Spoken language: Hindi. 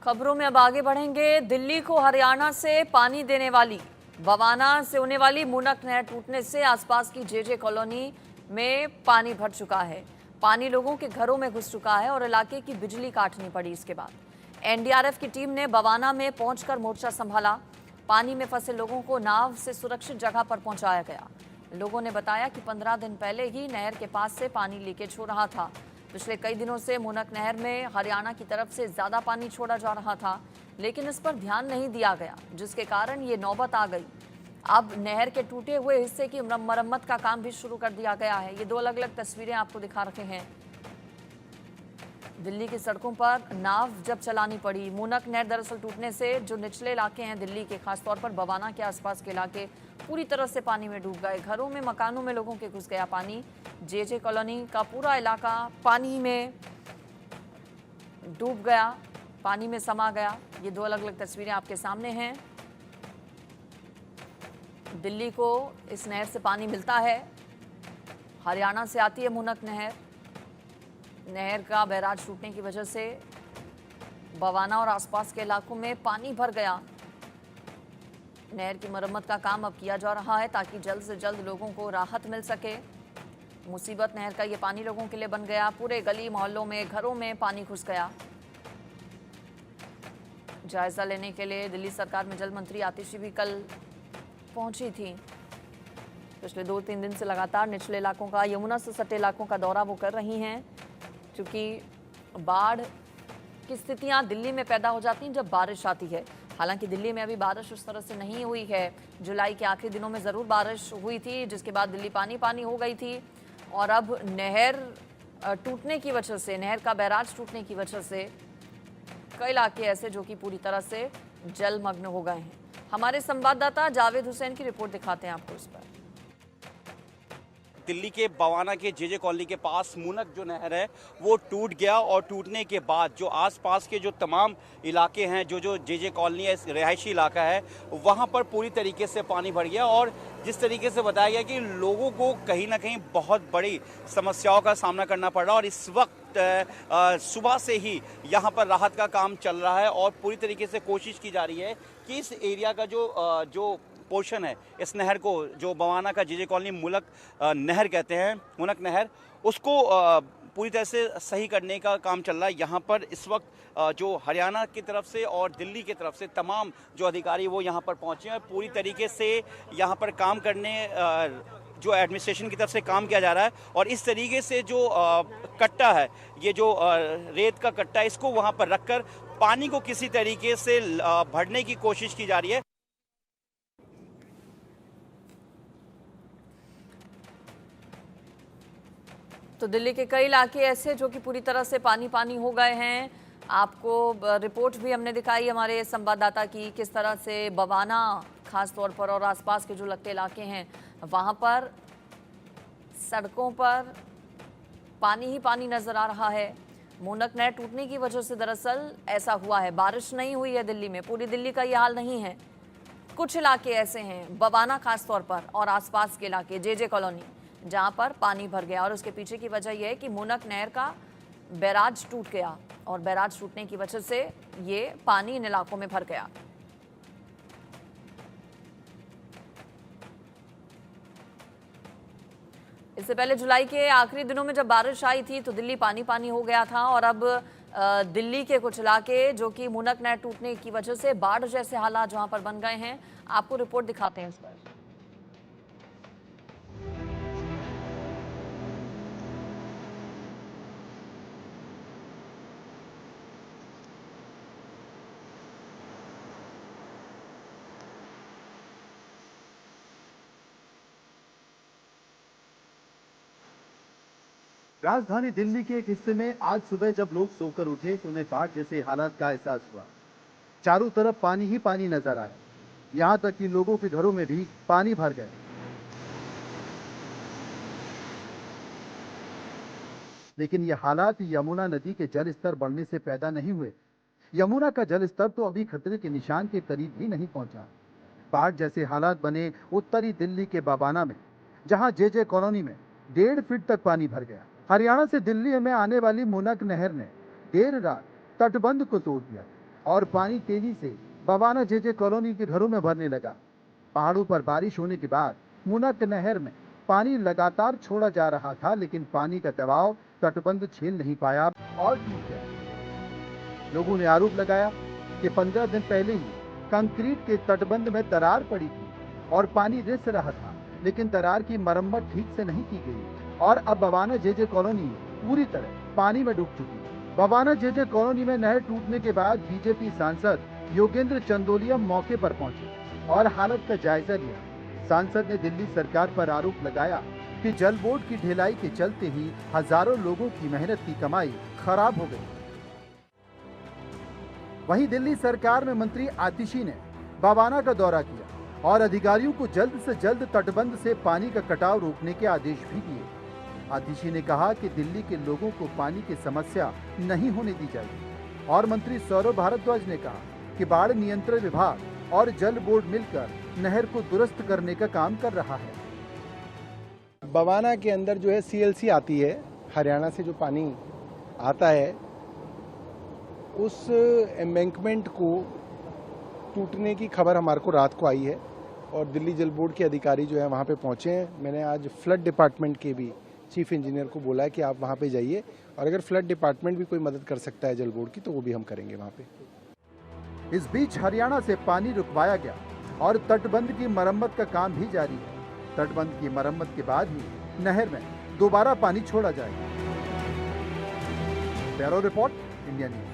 खबरों में अब आगे बढ़ेंगे। दिल्ली को हरियाणा से पानी देने वाली बवाना से होने वाली मूनक नहर टूटने से आसपास की जेजे कॉलोनी में पानी भर चुका है। पानी लोगों के घरों में घुस चुका है और इलाके की बिजली काटनी पड़ी। इसके बाद एनडीआरएफ की टीम ने बवाना में पहुंचकर मोर्चा संभाला। पानी में फंसे लोगों को नाव से सुरक्षित जगह पर पहुंचाया गया। लोगों ने बताया कि 15 दिन पहले ही नहर के पास से पानी लीकेज हो रहा था। पिछले कई दिनों से मूनक नहर में हरियाणा की तरफ से ज्यादा पानी छोड़ा जा रहा था, लेकिन इस पर ध्यान नहीं दिया गया, जिसके कारण ये नौबत आ गई। अब नहर के टूटे हुए हिस्से की मरम्मत का काम भी शुरू कर दिया गया है। ये दो अलग अलग तस्वीरें आपको दिखा रखे हैं। दिल्ली की सड़कों पर नाव जब चलानी पड़ी। मूनक नहर दरअसल टूटने से जो निचले इलाके हैं दिल्ली के, खासतौर पर बवाना के आसपास के इलाके पूरी तरह से पानी में डूब गए। घरों में, मकानों में लोगों के घुस गया पानी। जेजे कॉलोनी का पूरा इलाका पानी में डूब गया, पानी में समा गया। ये दो अलग अलग तस्वीरें आपके सामने हैं। दिल्ली को इस नहर से पानी मिलता है, हरियाणा से आती है मूनक नहर। नहर का बैराज टूटने की वजह से बवाना और आसपास के इलाकों में पानी भर गया। नहर की मरम्मत का काम अब किया जा रहा है ताकि जल्द से जल्द लोगों को राहत मिल सके। मुसीबत नहर का ये पानी लोगों के लिए बन गया। पूरे गली मोहल्लों में, घरों में पानी घुस गया। जायजा लेने के लिए दिल्ली सरकार में जल मंत्री आतिशी भी कल पहुंची थी। पिछले 2-3 दिन से लगातार निचले इलाकों का, यमुना से सटे इलाकों का दौरा वो कर रही हैं, क्योंकि बाढ़ की स्थितियां दिल्ली में पैदा हो जाती हैं जब बारिश आती है। हालांकि दिल्ली में अभी बारिश उस तरह से नहीं हुई है। जुलाई के आखिरी दिनों में ज़रूर बारिश हुई थी, जिसके बाद दिल्ली पानी पानी हो गई थी। और अब नहर टूटने की वजह से, नहर का बैराज टूटने की वजह से कई इलाके ऐसे जो कि पूरी तरह से जलमग्न हो गए हैं। हमारे संवाददाता जावेद हुसैन की रिपोर्ट दिखाते हैं आपको इस पर। दिल्ली के बवाना के जेजे कॉलोनी के पास मूनक जो नहर है वो टूट गया और टूटने के बाद जो आसपास के जो तमाम इलाके हैं, जो जेजे कॉलोनी है, रिहायशी इलाका है, वहाँ पर पूरी तरीके से पानी भर गया। और जिस तरीके से बताया गया कि लोगों को कहीं ना कहीं बहुत बड़ी समस्याओं का सामना करना पड़ रहा। और इस वक्त सुबह से ही यहाँ पर राहत का काम चल रहा है और पूरी तरीके से कोशिश की जा रही है कि इस एरिया का जो पोर्शन है, इस नहर को, जो बवाना का जेजे कॉलोनी मूनक नहर कहते हैं, मूनक नहर, उसको पूरी तरह से सही करने का काम चल रहा है। यहाँ पर इस वक्त जो हरियाणा की तरफ से और दिल्ली की तरफ से तमाम जो अधिकारी वो यहाँ पर पहुँचे हैं। पूरी तरीके से यहाँ पर काम करने जो एडमिनिस्ट्रेशन की तरफ से काम किया जा रहा है। और इस तरीके से जो कट्टा है, ये जो रेत का कट्टा है, इसको वहाँ पर रखकर पानी को किसी तरीके से भरने की कोशिश की जा रही है। तो दिल्ली के कई इलाके ऐसे जो कि पूरी तरह से पानी पानी हो गए हैं। आपको रिपोर्ट भी हमने दिखाई हमारे संवाददाता की, किस तरह से बवाना खास तौर पर और आसपास के जो लगते इलाके हैं वहां पर सड़कों पर पानी ही पानी नजर आ रहा है। मूनक नहर टूटने की वजह से दरअसल ऐसा हुआ है। बारिश नहीं हुई है दिल्ली में, पूरी दिल्ली का ये हाल नहीं है। कुछ इलाके ऐसे हैं, बवाना खास तौर पर और आसपास के इलाके, जेजे कॉलोनी, जहां पर पानी भर गया। और उसके पीछे की वजह यह है कि मूनक नहर का बैराज टूट गया और बैराज टूटने की वजह से ये पानी इन इलाकों में भर गया। इससे पहले जुलाई के आखिरी दिनों में जब बारिश आई थी तो दिल्ली पानी पानी हो गया था। और अब दिल्ली के कुछ इलाके जो कि मूनक नहर टूटने की वजह से बाढ़ जैसे हालात जहां पर बन गए हैं, आपको रिपोर्ट दिखाते हैं इस पर। राजधानी दिल्ली के एक हिस्से में आज सुबह जब लोग सोकर उठे तो उन्हें बाढ़ जैसे हालात का एहसास हुआ। चारों तरफ पानी ही पानी नजर आया, यहां तक कि लोगों के घरों में भी पानी भर गए। लेकिन ये हालात यमुना नदी के जल स्तर बढ़ने से पैदा नहीं हुए। यमुना का जल स्तर तो अभी खतरे के निशान के करीब भी नहीं पहुंचा। बाढ़ जैसे हालात बने उत्तरी दिल्ली के बवाना में, जहां जेजे कॉलोनी में 1.5 फीट तक पानी भर गया। हरियाणा से दिल्ली में आने वाली मूनक नहर ने देर रात तटबंध को तोड़ दिया। और पानी तेजी से बवाना जेजे कॉलोनी के घरों में भरने लगा। पहाड़ों पर बारिश होने के बाद मुनक नहर में पानी लगातार छोड़ा जा रहा था, लेकिन पानी का दबाव तटबंध झेल नहीं पाया और टूट गया। लोगों ने आरोप लगाया कि 15 दिन पहले ही कंक्रीट के तटबंध में दरार पड़ी थी और पानी रिस रहा था, लेकिन दरार की मरम्मत ठीक से नहीं की गई और अब बवाना जेजे कॉलोनी पूरी तरह पानी में डूब चुकी है। बवाना जेजे कॉलोनी में नहर टूटने के बाद बीजेपी सांसद योगेंद्र चंदोलिया मौके पर पहुंचे और हालत का जायजा लिया। सांसद ने दिल्ली सरकार पर आरोप लगाया कि जल बोर्ड की ढिलाई के चलते ही हजारों लोगों की मेहनत की कमाई खराब हो गई। वहीं दिल्ली सरकार में मंत्री आतिशी ने बवाना का दौरा किया और अधिकारियों को जल्द से जल्द तटबंध से पानी का कटाव रोकने के आदेश भी दिए। आतिशी ने कहा कि दिल्ली के लोगों को पानी की समस्या नहीं होने दी जाएगी और मंत्री सौरभ भारद्वाज ने कहा कि बाढ़ नियंत्रण विभाग और जल बोर्ड मिलकर नहर को दुरुस्त करने का काम कर रहा है। बवाना के अंदर जो है सीएलसी आती है, हरियाणा से जो पानी आता है, उस एम्बैंकमेंट को टूटने की खबर हमारे को रात को आई है और दिल्ली जल बोर्ड के अधिकारी जो है वहाँ पे पहुँचे हैं। मैंने आज फ्लड डिपार्टमेंट के भी चीफ इंजीनियर को बोला है कि आप वहाँ पे जाइए और अगर फ्लड डिपार्टमेंट भी कोई मदद कर सकता है जल बोर्ड की तो वो भी हम करेंगे वहाँ पे। इस बीच हरियाणा से पानी रुकवाया गया और तटबंध की मरम्मत का काम भी जारी है। तटबंध की मरम्मत के बाद ही नहर में दोबारा पानी छोड़ा जाएगा। Bureau report, India news.